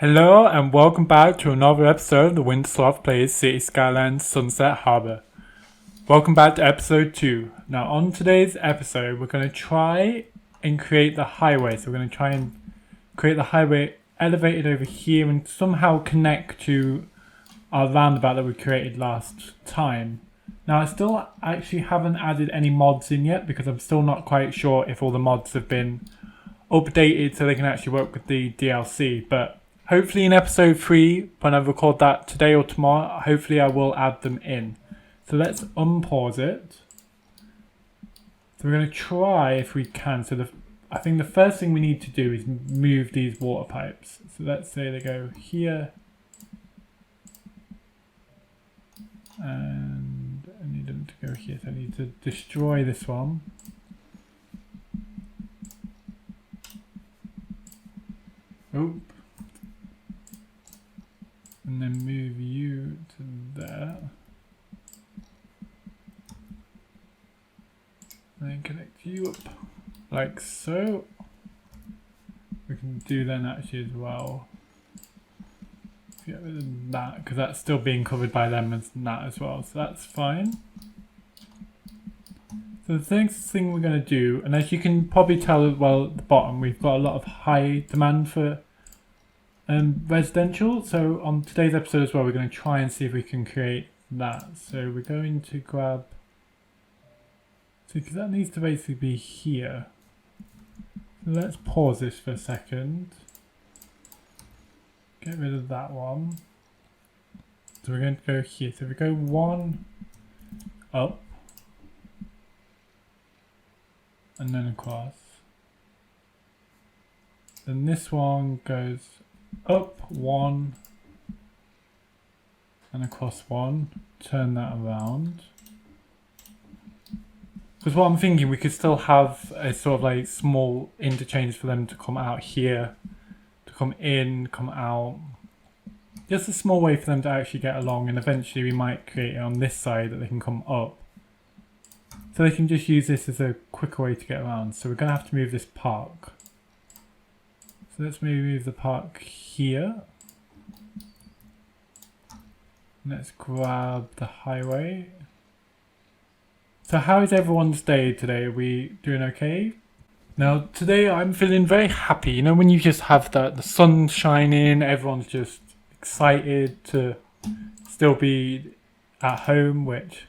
Hello and welcome back to another episode of the Wintersloth Plays City Skylines Sunset Harbour. Welcome back to episode 2. Now on today's episode we're going to try and create the highway. So we're going to try and create the highway elevated over here and somehow connect to our roundabout that we created last time. Now I still actually haven't added any mods in yet because I'm still not quite sure if all the mods have been updated so they can actually work with the DLC, but hopefully in episode 3, when I record that today or tomorrow, hopefully I will add them in. So let's unpause it. So we're going to try if we can. So I think the first thing we need to do is move these water pipes. So let's say they go here. And I need them to go here. So I need to destroy this one. Oop. And then move you to there. And then connect you up like so. We can do then actually as well. Get rid of that because that's still being covered by them as that as well. So that's fine. So the next thing we're going to do, and as you can probably tell as well at the bottom, we've got a lot of high demand for residential. So on today's episode as well, we're going to try and see if we can create that. So we're going to grab, so because that needs to basically be here. So let's pause this for a second. Get rid of that one. So we're going to go here. So we go one up and then across. Then this one goes up one and across one, turn that around. Because what I'm thinking, we could still have a sort of like small interchange for them to come out here, to come in, come out. Just a small way for them to actually get along, and eventually we might create it on this side that they can come up. So they can just use this as a quicker way to get around. So we're going to have to move this park. So let's maybe move the park here. Let's grab the highway. So how is everyone's day today? Are we doing okay? Now today I'm feeling very happy. You know when you just have the sun shining, everyone's just excited to still be at home, which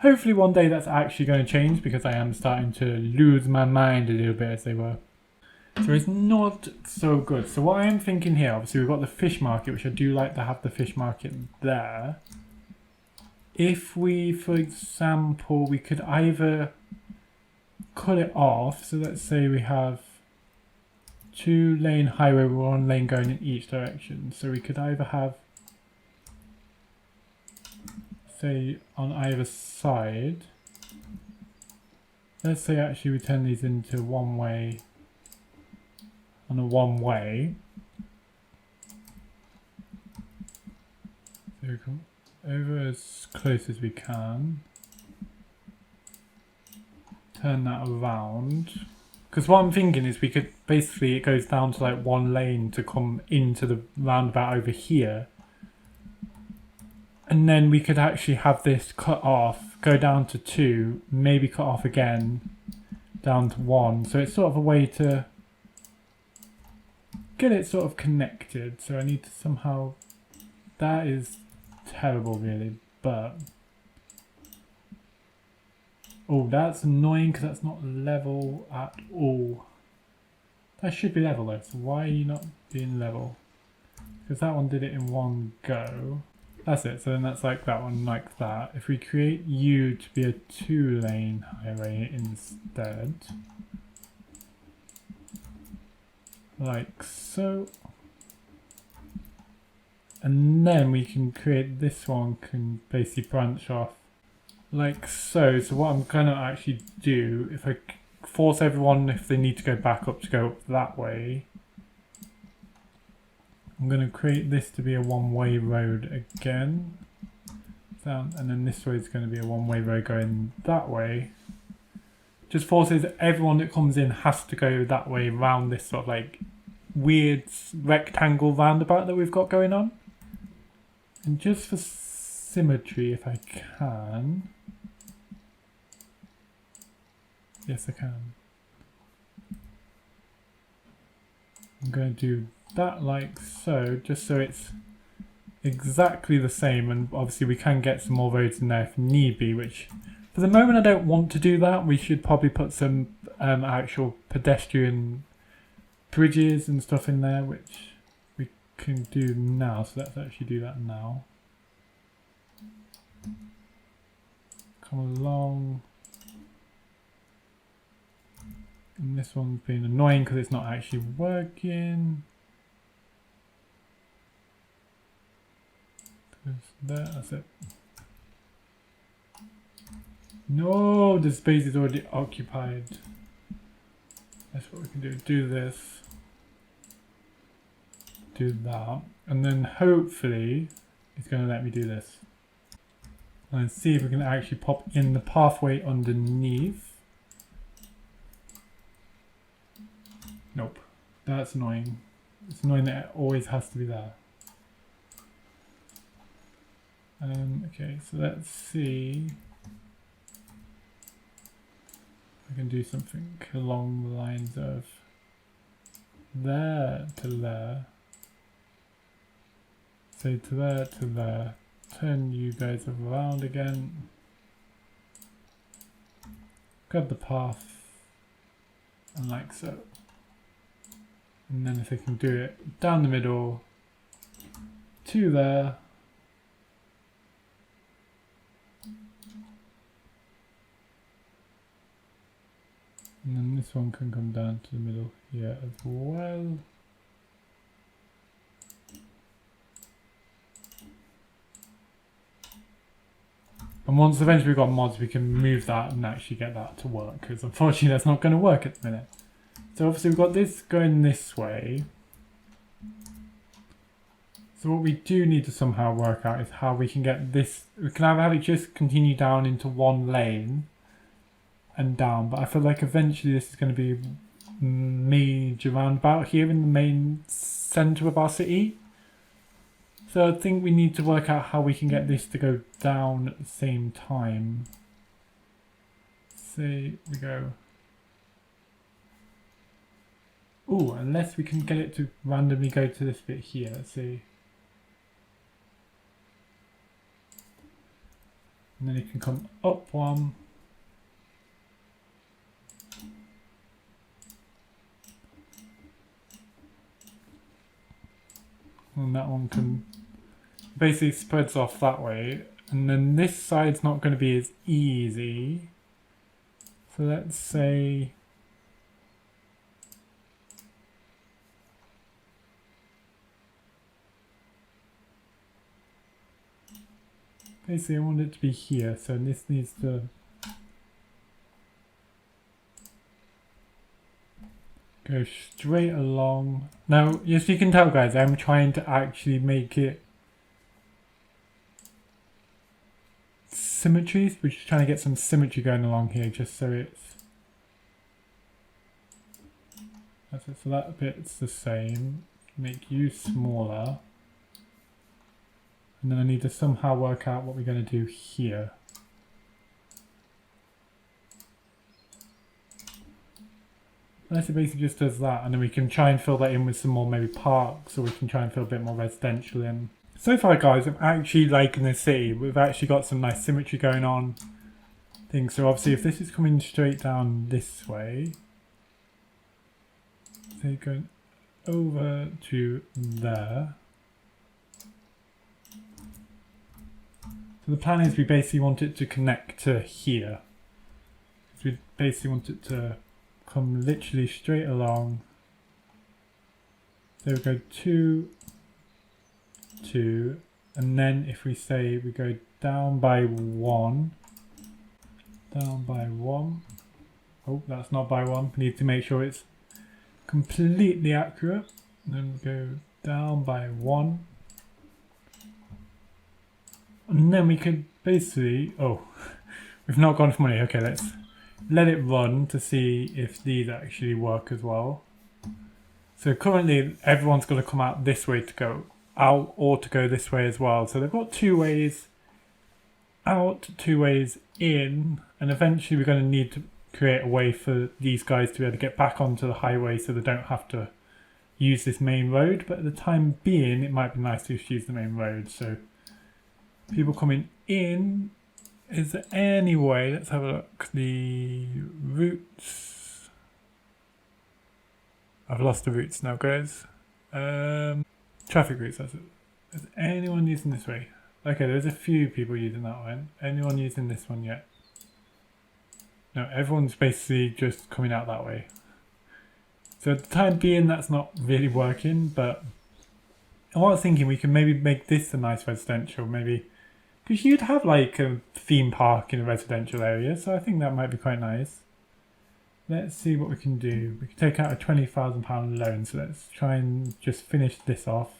hopefully one day that's actually going to change because I am starting to lose my mind a little bit, as they were. So it's not so good. So what I am thinking here, obviously we've got the fish market, which I do like to have the fish market there. If we, for example, we could either cut it off. So let's say we have 2-lane highway with 1 lane going in each direction. So we could either have, say, on either side. Let's say actually we turn these into one-way. On a one-way. So we come over as close as we can. Turn that around. Because what I'm thinking is we could basically, it goes down to like 1 lane to come into the roundabout over here. And then we could actually have this cut off, go down to 2, maybe cut off again, down to 1. So it's sort of a way to get it sort of connected. So I need to somehow, that is terrible really, but oh, that's annoying because that's not level at all. That should be level though, so why are you not being level? Because that one did it in one go. That's it, so then that's like that one like that. If we create you to be a 2-lane highway instead, like so, and then we can create this one, can basically branch off like so. So what I'm going to actually do, if I force everyone, if they need to go back up, to go up that way, I'm going to create this to be a one-way road again, and then this way is going to be a one-way road going that way. Just forces everyone that comes in has to go that way around this sort of like weird rectangle roundabout that we've got going on. And just for symmetry, if I can. Yes, I can. I'm going to do that like so, just so it's exactly the same. And obviously we can get some more roads in there if need be, which for the moment I don't want to do that. We should probably put some actual pedestrian bridges and stuff in there, which we can do now. So let's actually do that now. Come along. And this one's been annoying because it's not actually working. There, that's it. No, the space is already occupied. That's what we can do. Do this. Do that. And then hopefully it's going to let me do this. And see if we can actually pop in the pathway underneath. Nope. That's annoying. It's annoying that it always has to be there. Okay, so let's see if I can do something along the lines of there to there. Say to there to there. Turn you guys around again. Grab the path and like so. And then if I can do it down the middle to there. And then this one can come down to the middle here as well. And once eventually we've got mods, we can move that and actually get that to work, because unfortunately that's not going to work at the minute. So obviously we've got this going this way. So what we do need to somehow work out is how we can get this. We can have it just continue down into one lane and down, but I feel like eventually this is going to be major roundabout here in the main centre of our city. So I think we need to work out how we can get this to go down at the same time. Say we go. Oh, unless we can get it to randomly go to this bit here. Let's see. And then it can come up one. And that one can basically spreads off that way, and then this side's not going to be as easy. So let's say basically I want it to be here, so this needs to go straight along. Now, yes, you can tell guys, I'm trying to actually make it symmetry. We're just trying to get some symmetry going along here, just so it's that's it. So that bit's the same. Make you smaller, and then I need to somehow work out what we're going to do here. Unless it basically just does that, and then we can try and fill that in with some more maybe parks, or we can try and fill a bit more residential in. So far guys, I'm actually liking this city. We've actually got some nice symmetry going on. Things. So obviously if this is coming straight down this way, say going over to there. So the plan is we basically want it to connect to here. So we basically want it to come literally straight along. So we go 2, 2, and then if we say we go down by 1, down by 1. Oh, that's not by 1. We need to make sure it's completely accurate. And then we go down by 1. And then we could basically, oh, we've not gone for money. Okay, let's let it run to see if these actually work as well. So currently everyone's got to come out this way to go out or to go this way as well. So they've got 2 ways out, 2 ways in, and eventually we're going to need to create a way for these guys to be able to get back onto the highway so they don't have to use this main road. But at the time being, it might be nice to just use the main road. So people coming in, is there any way? Let's have a look. The routes. I've lost the routes now, guys. Traffic routes, that's it. Is anyone using this way? Okay, there's a few people using that one. Anyone using this one yet? No, everyone's basically just coming out that way. So at the time being, that's not really working, but I was thinking we can maybe make this a nice residential, maybe, because you'd have like a theme park in a residential area, so I think that might be quite nice. Let's see what we can do. We can take out a £20,000 loan, so let's try and just finish this off.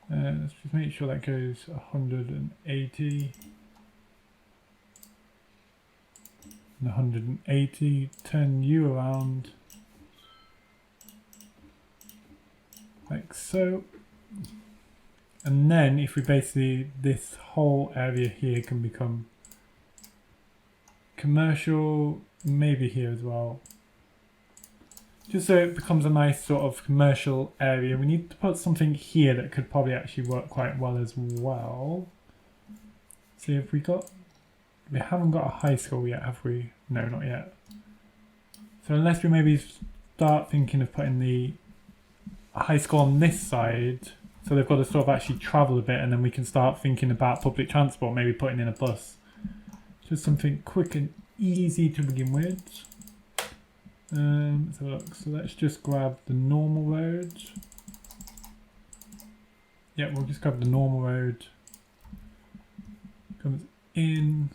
Let's just make sure that goes 180 and 180. Turn you around like so. And then if we basically, this whole area here can become commercial, maybe here as well. Just so it becomes a nice sort of commercial area. We need to put something here that could probably actually work quite well as well. See if we haven't got a high school yet, have we? No, not yet. So unless we maybe start thinking of putting the high school on this side, so they've got to sort of actually travel a bit, and then we can start thinking about public transport, maybe putting in a bus. Just something quick and easy to begin with. Let's have a look. So let's just grab the normal road. Yeah, we'll just grab the normal road. Comes in.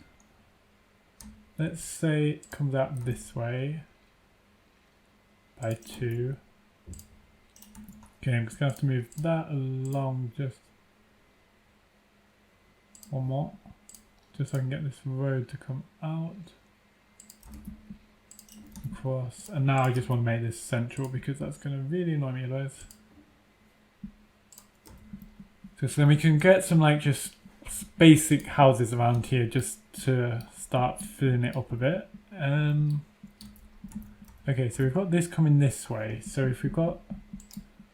Let's say it comes out this way by 2. Okay, I'm just gonna have to move that along just one more, just so I can get this road to come out. Across, and now I just want to make this central because that's going to really annoy me otherwise. So then we can get some like just basic houses around here just to start filling it up a bit. Okay, so we've got this coming this way, so if we've got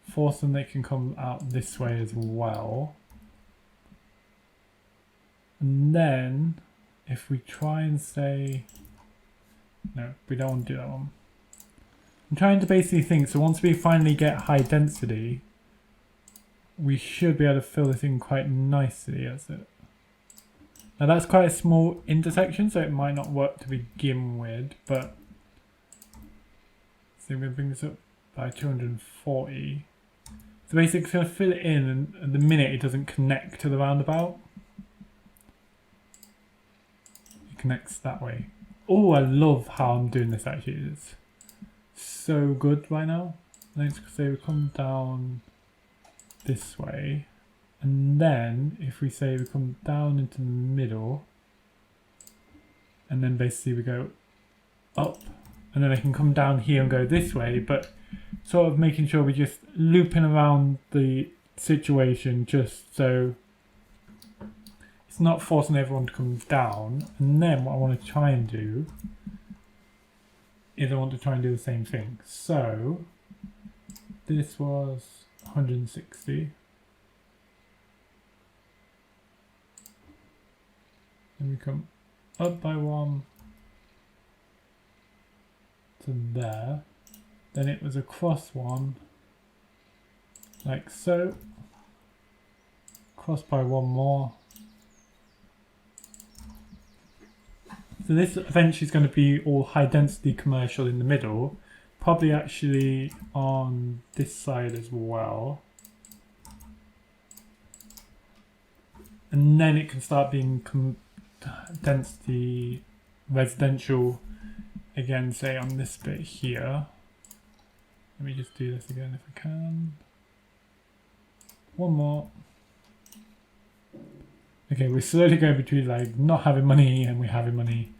force them, they can come out this way as well. And then if we try and say, no, we don't want to do that one. I'm trying to basically think, so once we finally get high density, we should be able to fill this in quite nicely. That's it. Now that's quite a small intersection, so it might not work to begin with, but so we're going to bring this up by 240. So basically it's going to fill it in, and at the minute it doesn't connect to the roundabout. It connects that way. Oh, I love how I'm doing this actually. It's so good right now. Let's say we come down this way, and then if we say we come down into the middle, and then basically we go up, and then I can come down here and go this way, but sort of making sure we're just looping around the situation just so it's not forcing everyone to come down. And then what I want to try and do is I want to try and do the same thing. So this was 160. And we come up by 1 to there. Then it was across 1 like so. Cross by 1 more. So this eventually is going to be all high density commercial in the middle, probably actually on this side as well. And then it can start being density residential again, say on this bit here. Let me just do this again if I can. 1 more. Okay, we're slowly going between like not having money and we're having money.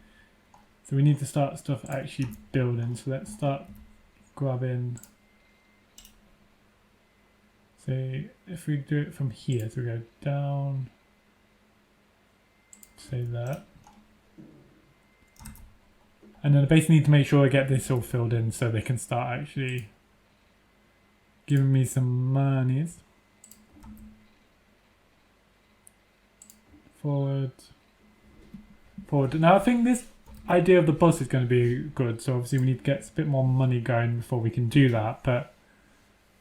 So we need to start stuff actually building. So let's start grabbing, say, if we do it from here, so we go down, say that. And then I basically need to make sure I get this all filled in so they can start actually giving me some monies. Forward. Forward. Now I think this idea of the bus is going to be good, so obviously we need to get a bit more money going before we can do that, but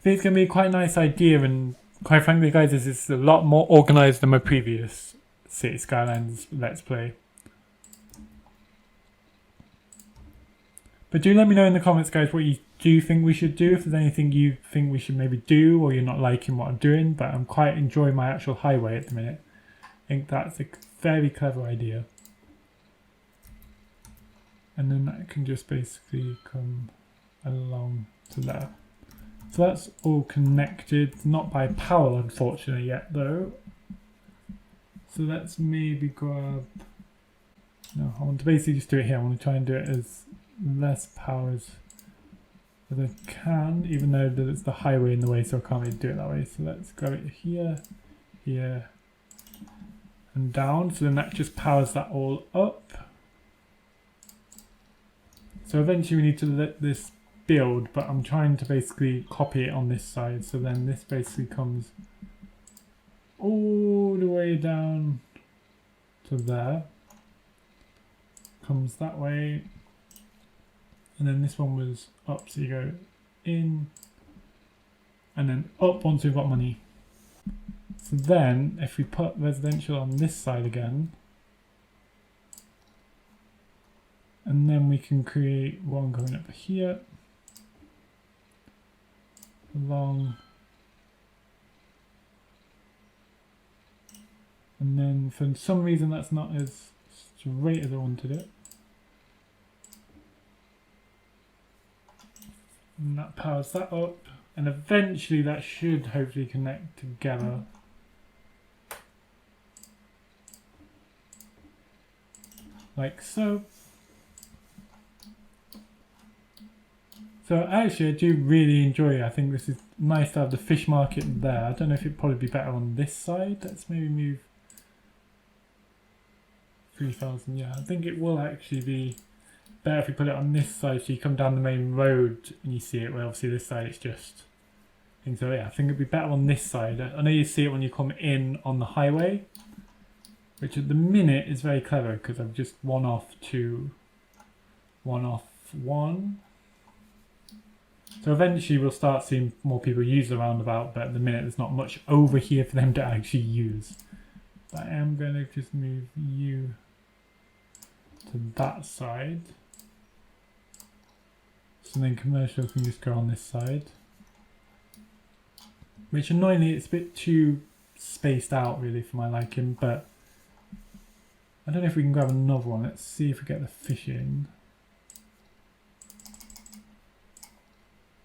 I think it's going to be quite a nice idea, and quite frankly guys, this is a lot more organised than my previous City Skylines Let's Play. But do let me know in the comments guys what you do think we should do, if there's anything you think we should maybe do or you're not liking what I'm doing, but I'm quite enjoying my actual highway at the minute. I think that's a very clever idea. And then that can just basically come along to there. So that's all connected, not by power unfortunately yet though. So let's maybe grab, no, I want to basically just do it here. I want to try and do it as less power as I can, even though there's the highway in the way, so I can't really do it that way. So let's grab it here, here, and down. So then that just powers that all up. So eventually we need to let this build, but I'm trying to basically copy it on this side. So then this basically comes all the way down to there. Comes that way. And then this one was up, so you go in and then up once we've got money. So then if we put residential on this side again, and then we can create one going up here, along, and then for some reason that's not as straight as I wanted it. And that powers that up, and eventually that should hopefully connect together. Like so. So actually I do really enjoy it. I think this is nice to have the fish market there. I don't know if it'd probably be better on this side. Let's maybe move 3,000. Yeah, I think it will actually be better if we put it on this side, so you come down the main road and you see it, where obviously this side it's just things. So yeah, I think it'd be better on this side. I know you see it when you come in on the highway, which at the minute is very clever because I've just one off two, one off one. So eventually we'll start seeing more people use the roundabout, but at the minute there's not much over here for them to actually use. But I am going to just move you to that side. So then commercial can just go on this side. Which annoyingly it's a bit too spaced out really for my liking, but I don't know if we can grab another one. Let's see if we get the fish in.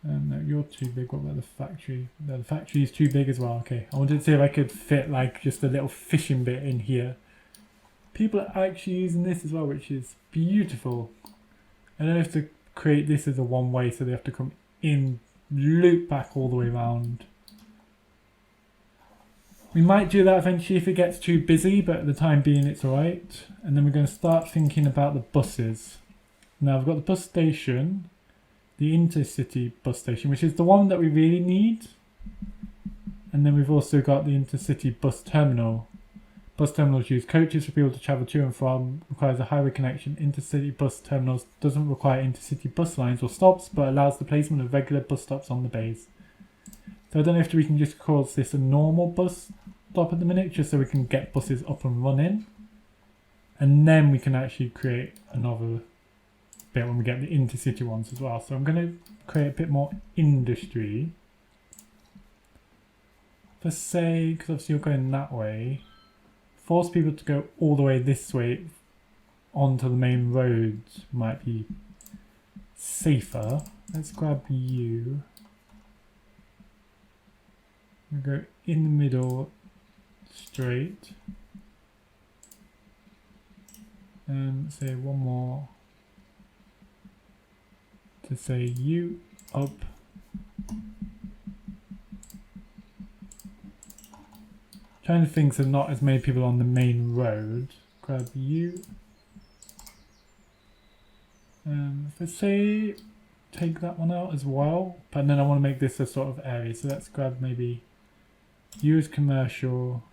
No, you're too big. What about the factory? No, the factory is too big as well. Okay, I wanted to see if I could fit like just a little fishing bit in here. People are actually using this as well, which is beautiful. I don't have to create this as a one way, so they have to come in, loop back all the way around. We might do that eventually if it gets too busy, but at the time being it's alright. And then we're going to start thinking about the buses. Now I've got the bus station, the intercity bus station, which is the one that we really need. And then we've also got the intercity bus terminal. Bus terminals use coaches for people to travel to and from, requires a highway connection. Intercity bus terminals doesn't require intercity bus lines or stops, but allows the placement of regular bus stops on the bays. So I don't know if we can just call this a normal bus stop at the minute, just so we can get buses up and running. And then we can actually create another bit when we get the intercity ones as well. So I'm going to create a bit more industry. For say, because obviously you're going that way, force people to go all the way this way onto the main road might be safer. Let's grab you. We go in the middle, straight, and say one more to say you up. Trying to think so not as many people on the main road. Grab you. If I say take that one out as well, but then I want to make this a sort of area, so let's grab maybe you as commercial,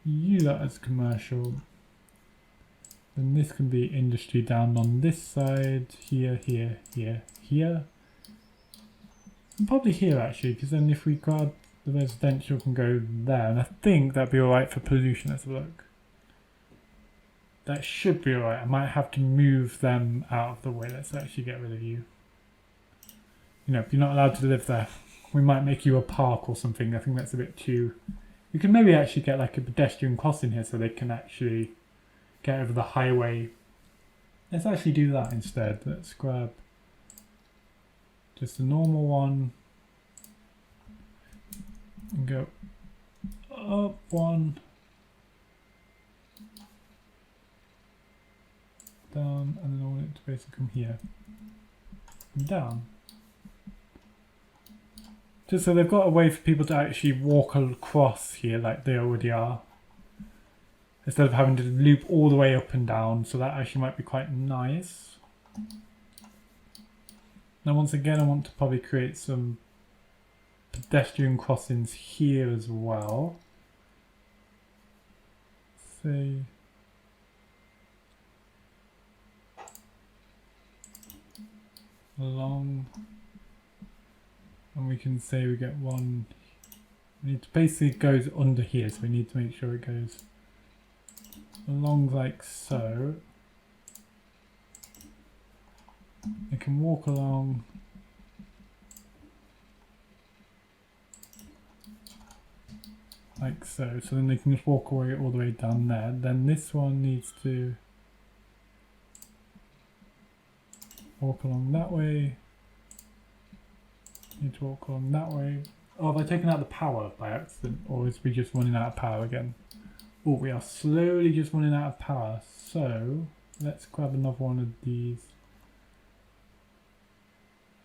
you that as commercial, then this can be industry down on this side, here, here, here, here, and probably here actually, because then if we grab the residential can go there, and I think that'd be alright for pollution. Let's have a look. That should be alright. I might have to move them out of the way. Let's actually get rid of you. You know, if you're not allowed to live there, we might make you a park or something. I think that's a bit too... We can maybe actually get like a pedestrian crossing here so they can actually get over the highway. Let's actually do that instead. Let's grab just a normal one and go up one, down, and then I want it to basically come here and down. Just so they've got a way for people to actually walk across here like they already are, instead of having to loop all the way up and down, so that actually might be quite nice. Now once again I want to probably create some pedestrian crossings here as well. Say along, and we can say we get one. It basically goes under here, so we need to make sure it goes along like so. They can walk along like so, so then they can just walk away all the way down there. Then this one needs to walk along that way. Need to walk along that way. Oh, have I taken out the power by accident, or is we just running out of power again? Oh, we are slowly just running out of power. So let's grab another one of these.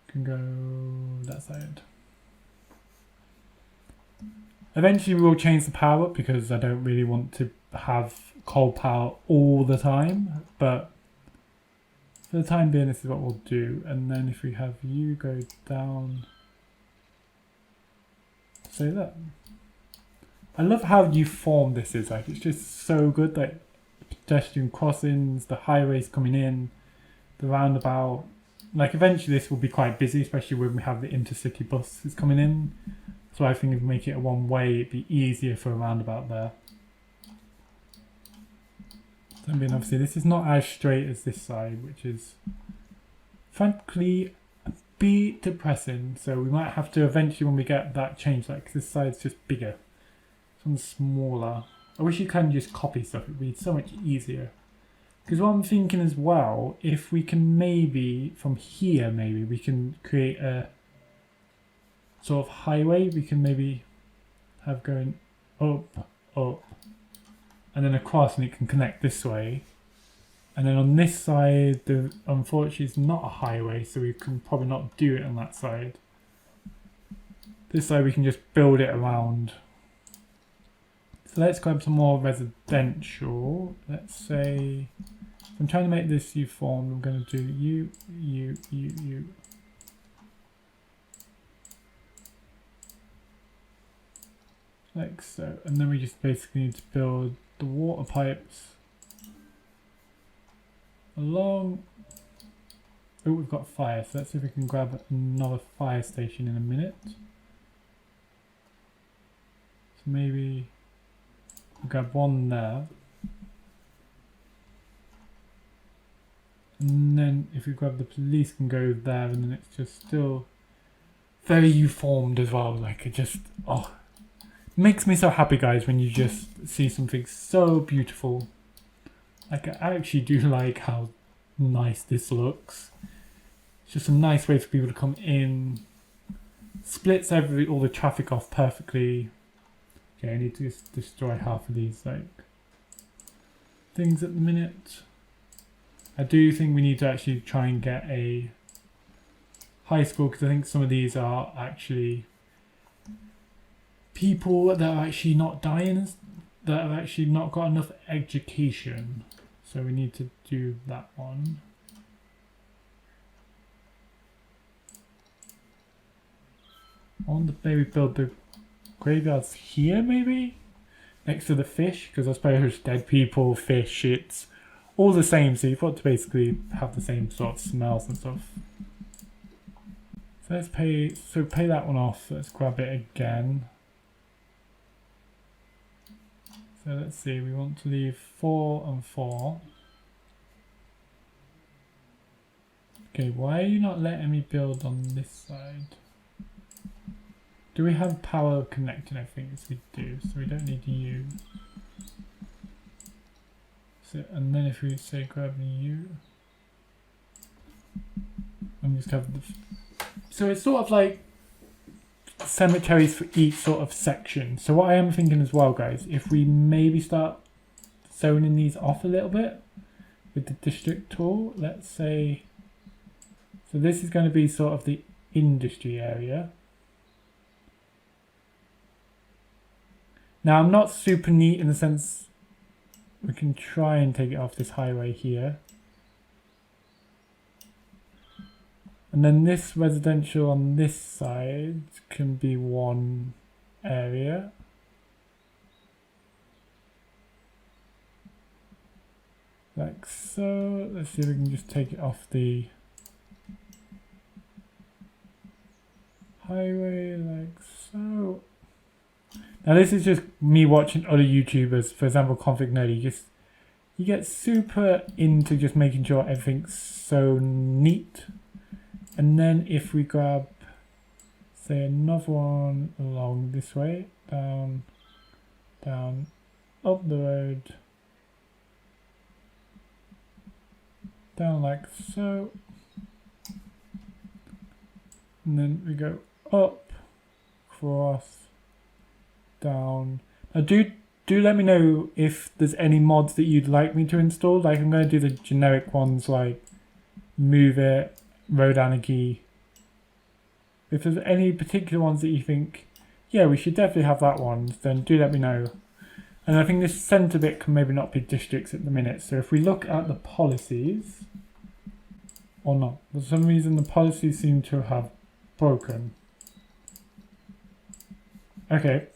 Can go that side. Eventually we'll change the power up because I don't really want to have coal power all the time, but for the time being this is what we'll do. And then if we have you go down, say that. I love how you form this is, like it's just so good, like pedestrian crossings, the highways coming in, the roundabout. Like eventually this will be quite busy, especially when we have the intercity buses coming in. So I think if we make it a one way, it'd be easier for a roundabout there. So I mean, obviously this is not as straight as this side, which is frankly a bit depressing. So we might have to eventually, when we get that change, like 'cause this side's just bigger, this one's smaller. I wish you can just copy stuff, it'd be so much easier. Because what I'm thinking as well, if we can maybe from here, maybe we can create a sort of highway. We can maybe have going up, up, and then across, and it can connect this way. And then on this side, unfortunately it's not a highway, so we can probably not do it on that side. This side we can just build it around. So let's grab some more residential. Let's say, if I'm trying to make this U-form, I'm going to do U, U, U, U. Like so. And then we just basically need to build the water pipes along. Oh, we've got fire, so let's see if we can grab another fire station in a minute. So maybe grab one there. And then if we grab the police can go there, and then it's just still very U-formed as well. Like it just, oh, it makes me so happy, guys, when you just see something so beautiful. Like I actually do like how nice this looks. It's just a nice way for people to come in. Splits all the traffic off perfectly. Okay, I need to just destroy half of these like things at the minute. I do think we need to actually try and get a high school, because I think some of these are actually people that are actually not dying, that have actually not got enough education. So we need to do that one. I wonder if maybe build the graveyards here, maybe? Next to the fish, because I suppose dead people, fish, it's all the same, so you've got to basically have the same sort of smells and stuff. So let's pay that one off. Let's grab it again. So let's see, we want to leave 4 and 4. Okay, why are you not letting me build on this side? Do we have power connecting everything? Yes, we do, so we don't need you. So, and then if we say grab you, I'm just have the. So it's sort of like cemeteries for each sort of section. So what I am thinking as well, guys, if we maybe start zoning these off a little bit with the district tool, let's say. So this is going to be sort of the industry area. Now I'm not super neat in the sense we can try and take it off this highway here. And then this residential on this side can be one area. Like so. Let's see if we can just take it off the highway like so. Now this is just me watching other YouTubers, for example Config Nerdy, you get super into just making sure everything's so neat. And then if we grab, say, another one along this way, down, up the road, down like so, and then we go up, across, down. Now do let me know if there's any mods that you'd like me to install. Like I'm going to do the generic ones like Move It, Road Anarchy. If there's any particular ones that you think, yeah, we should definitely have that one, then do let me know. And I think this centre bit can maybe not be districts at the minute. So if we look at the policies, or not, for some reason the policies seem to have broken. Okay.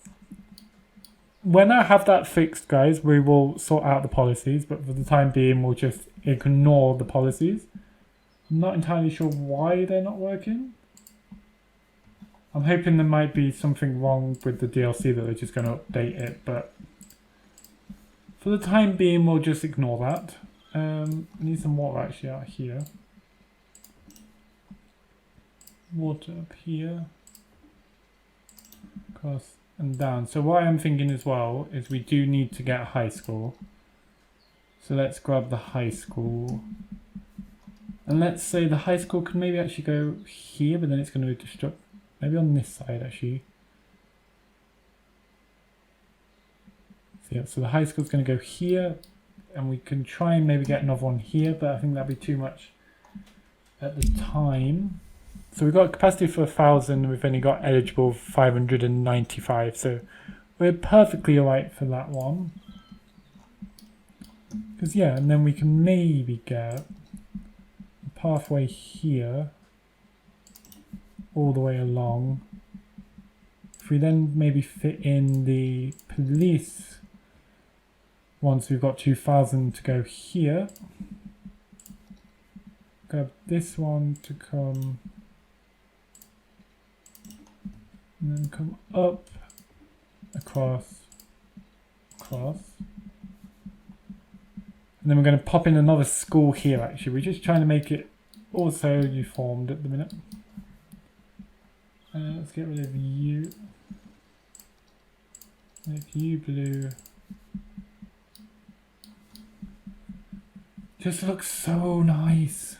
When I have that fixed, guys, we will sort out the policies, but for the time being, we'll just ignore the policies. I'm not entirely sure why they're not working. I'm hoping there might be something wrong with the DLC that they're just going to update it, but for the time being, we'll just ignore that. I need some water actually out here. Water up here. Across and down. So what I'm thinking as well is we do need to get a high school. So let's grab the high school. And let's say the high school can maybe actually go here, but then it's going to destruct. Maybe on this side actually. So yeah, so the high school is going to go here, and we can try and maybe get another one here, but I think that'd be too much at the time. So we've got capacity for 1,000, we've only got eligible 595, so we're perfectly alright for that one. Because yeah, and then we can maybe get a pathway here, all the way along. If we then maybe fit in the police, once we've got 2,000 to go here, grab this one to come, and then come up, across, and then we're going to pop in another school here actually. We're just trying to make it also uniformed at the minute. Let's get rid of you. Make you blue. Just looks so nice.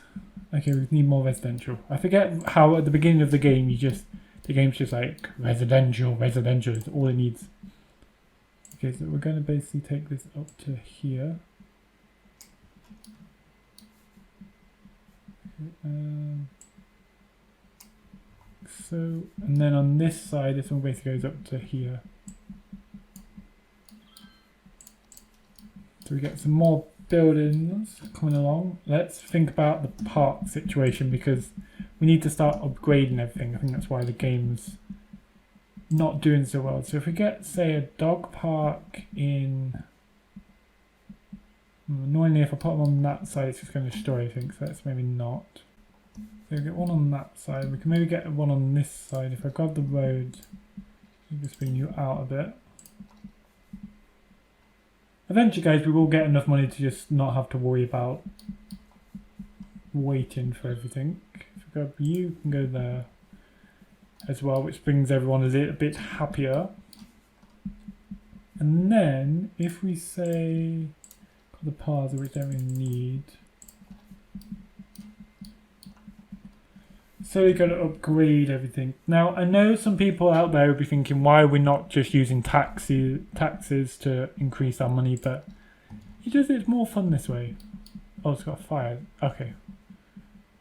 Okay, we need more residential. I forget how at the beginning of the game the game's just like residential is all it needs. Okay, so we're going to basically take this up to here. so. And then on this side, this one basically goes up to here. So we get some more buildings coming along. Let's think about the park situation because we need to start upgrading everything. I think that's why the game's not doing so well. So if we get, say, a dog park in... Annoyingly, if I put them on that side, it's just going to destroy everything, so that's maybe not. So we get one on that side. We can maybe get one on this side. If I grab the road, I'll just bring you out a bit. Eventually, guys, we will get enough money to just not have to worry about waiting for everything. If we grab you, you can go there as well, which brings everyone a bit happier. And then, if we say the paths which we don't really need, so we're going to upgrade everything. Now, I know some people out there will be thinking, why are we not just using taxes to increase our money? But it's more fun this way. Oh, it's got fire. Okay.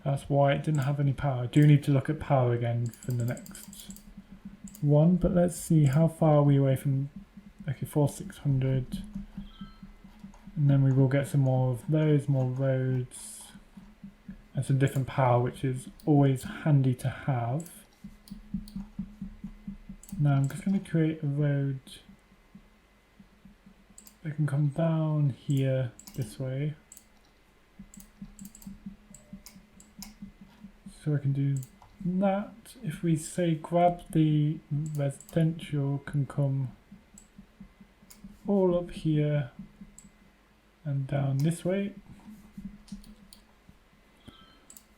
That's why it didn't have any power. I do need to look at power again for the next one. But let's see, how far are we away from... Okay, 600. And then we will get some more of those, more roads. And some different power, which is always handy to have. Now I'm just going to create a road that can come down here this way. So I can do that. If we say grab the residential, can come all up here and down this way.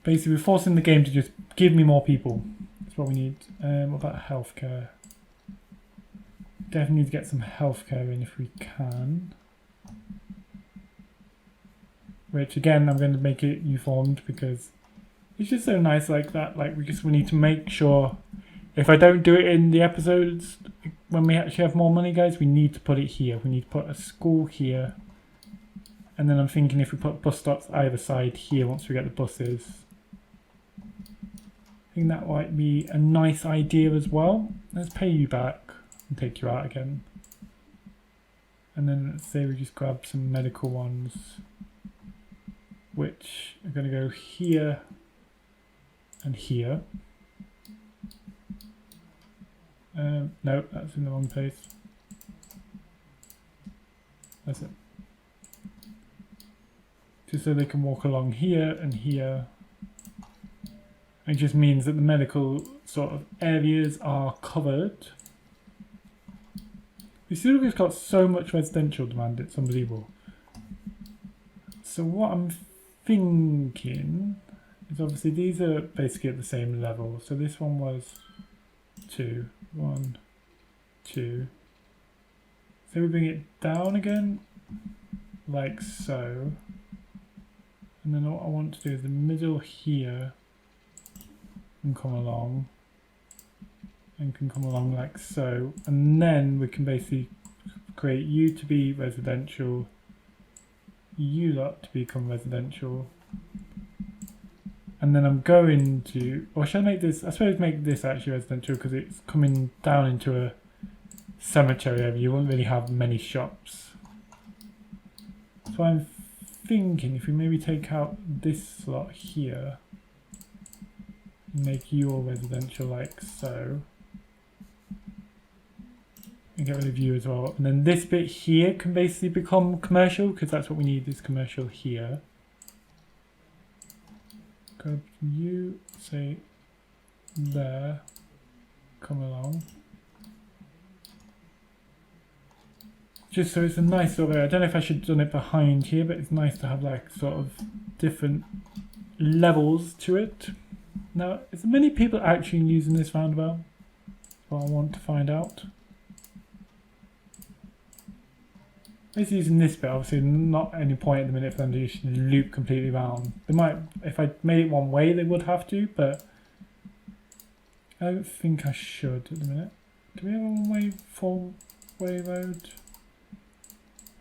Basically, we're forcing the game to just give me more people. That's what we need. What about healthcare? Definitely need to get some healthcare in if we can. Which again, I'm going to make it U-formed because it's just so nice like that. Like we need to make sure, if I don't do it in the episodes, when we actually have more money, guys, we need to put it here. We need to put a school here. And then I'm thinking if we put bus stops either side here once we get the buses. I think that might be a nice idea as well. Let's pay you back and take you out again. And then let's say we just grab some medical ones, which are going to go here and here. No, that's in the wrong place. That's it. Just so they can walk along here and here. It just means that the medical sort of areas are covered. We still just got so much residential demand, it's unbelievable. So what I'm thinking is obviously these are basically at the same level. So this one was 2, 1, 2. So we bring it down again, like so. And then what I want to do is the middle here can come along and can come along like so, and then we can basically create you to be residential, you lot to become residential, and then I'm going to, or should I make this, I suppose make this actually residential because it's coming down into a cemetery area. You won't really have many shops. So I'm thinking if we maybe take out this slot here, make you all residential like so, and get rid of you as well, and then this bit here can basically become commercial because that's what we need, is commercial here. Grab you, say there, come along, just so it's a nice sort of area. I don't know if I should have done it behind here, but it's nice to have like sort of different levels to it. Now, is there many people actually using this roundabout? Well, I want to find out. Basically using this bit, obviously not any point at the minute for them to just loop completely around. They might, if I made it one way, they would have to, but I don't think I should at the minute. Do we have a one-way, four-way road?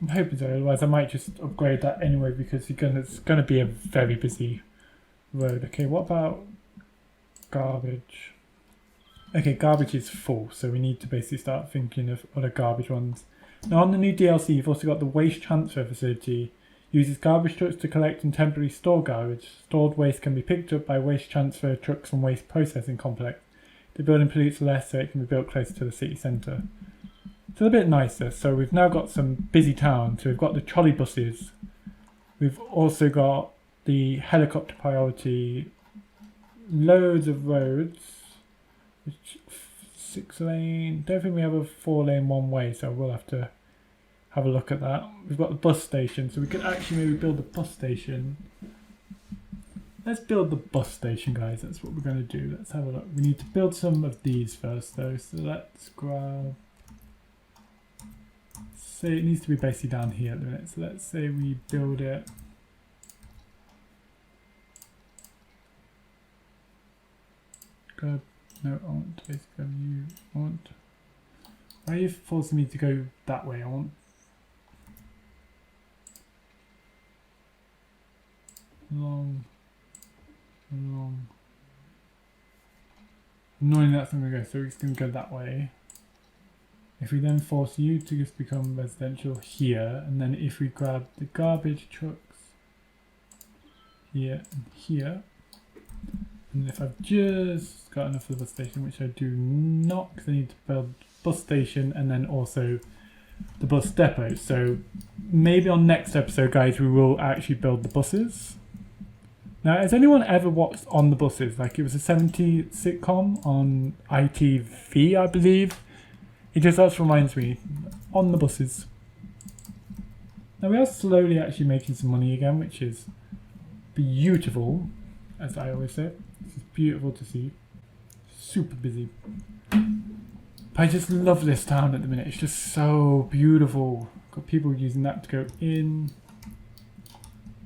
I'm hoping so, otherwise I might just upgrade that anyway because it's going to be a very busy road. Okay, what about garbage? Okay, garbage is full, so we need to basically start thinking of other garbage ones. Now on the new DLC, you've also got the waste transfer facility. Uses garbage trucks to collect and temporarily store garbage. Stored waste can be picked up by waste transfer trucks from waste processing complex. The building pollutes less, so it can be built closer to the city centre. It's a bit nicer. So we've now got some busy towns. So we've got the trolley buses. We've also got the helicopter priority. Loads of roads. 6 lane. Don't think we have a 4 lane one way, so we'll have to have a look at that. We've got the bus station, so we could actually maybe build a bus station. Let's build the bus station, guys. That's what we're going to do. Let's have a look. We need to build some of these first, though. So let's grab. Say it needs to be basically down here at the minute. So let's say we build it. Grab. No, I want to basically grab you. I want. Why are you forcing me to go that way? I want. Long. Annoying that's not going to go, so we're just going to go that way. If we then force you to just become residential here, and then if we grab the garbage trucks here and here, and if I've just got enough for the bus station, which I do not, because I need to build bus station and then also the bus depot. So maybe on next episode, guys, we will actually build the buses. Now, has anyone ever watched On the Buses? Like, it was a 70s sitcom on ITV, I believe. It just also reminds me, On the Buses. Now, we are slowly actually making some money again, which is beautiful, as I always say. It's beautiful to see. Super busy. But I just love this town at the minute. It's just so beautiful. Got people using that to go in.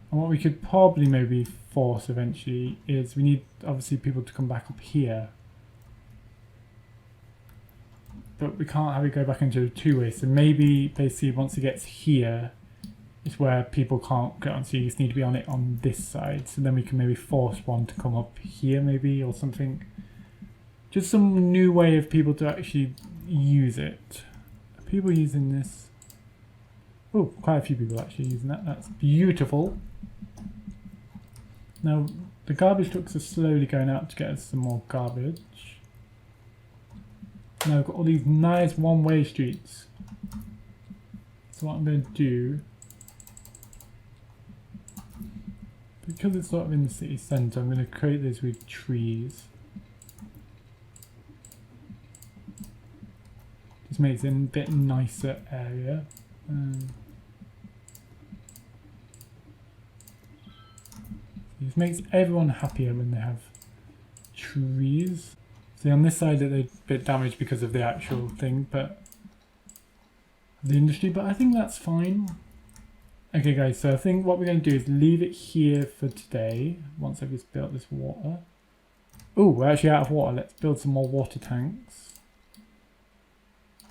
And what we could probably maybe force eventually is we need obviously people to come back up here, but we can't have it go back into a two-way, so maybe basically once it gets here is where people can't get on, so you just need to be on it on this side, so then we can maybe force one to come up here maybe or something. Just some new way of people to actually use it. Are people using this? Oh, quite a few people actually using that. That's beautiful. Now, the garbage trucks are slowly going out to get us some more garbage. Now we've got all these nice one-way streets. So what I'm going to do, because it's sort of in the city centre, I'm going to create this with trees. Just makes it a bit nicer area. It makes everyone happier when they have trees. See, on this side they're a bit damaged because of the actual thing, but the industry, but I think that's fine. Okay guys, so I think what we're going to do is leave it here for today, once I've just built this water. Oh, we're actually out of water. Let's build some more water tanks.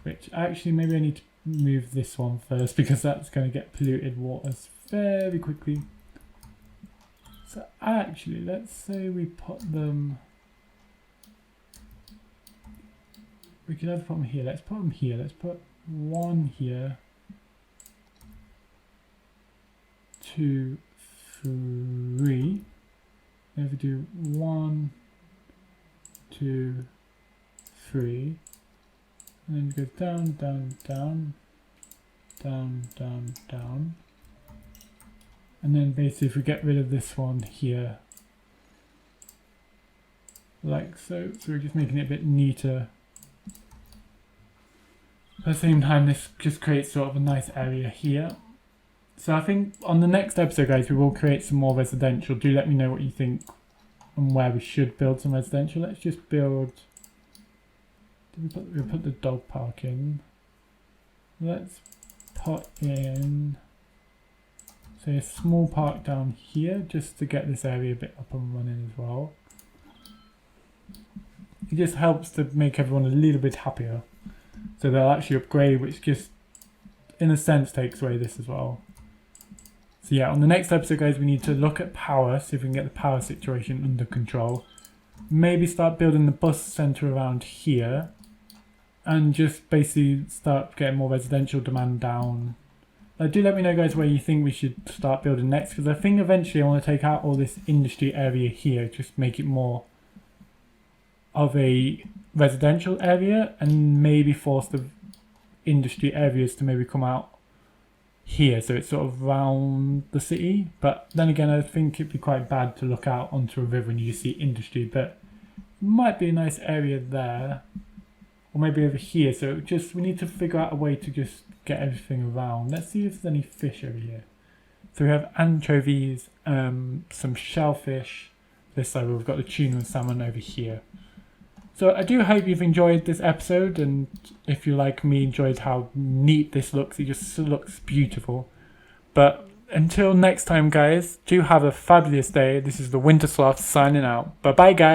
Which actually maybe I need to move this one first because that's going to get polluted waters very quickly. So actually, let's say we put them. We could have put them here. Let's put them here. Let's put one here. 2, 3. If we do 1, 2, 3, and then go down, down, down, down, down, down. And then basically if we get rid of this one here, like so, so we're just making it a bit neater. At the same time, this just creates sort of a nice area here. So I think on the next episode, guys, we will create some more residential. Do let me know what you think and where we should build some residential. Let's just build, we'll put the dog park in. Let's put in, say, a small park down here just to get this area a bit up and running as well. It just helps to make everyone a little bit happier. So they'll actually upgrade, which just, in a sense, takes away this as well. So yeah, on the next episode, guys, we need to look at power, see if we can get the power situation under control. maybe start building the bus centre around here and just basically start getting more residential demand down. Do let me know, guys, where you think we should start building next, because I think eventually I want to take out all this industry area here, just make it more of a residential area, and maybe force the industry areas to maybe come out here, so it's sort of round the city. But then again, I think it'd be quite bad to look out onto a river and you see industry, but it might be a nice area there, or maybe over here. So just, we need to figure out a way to just get everything around. Let's see if there's any fish over here. So we have anchovies, some shellfish this side. We've got the tuna and salmon over here. So I do hope you've enjoyed this episode, and if you, like me, enjoyed how neat this looks, it just looks beautiful. But until next time, guys, do have a fabulous day. This is the Winter Sloth signing out. Bye bye, guys.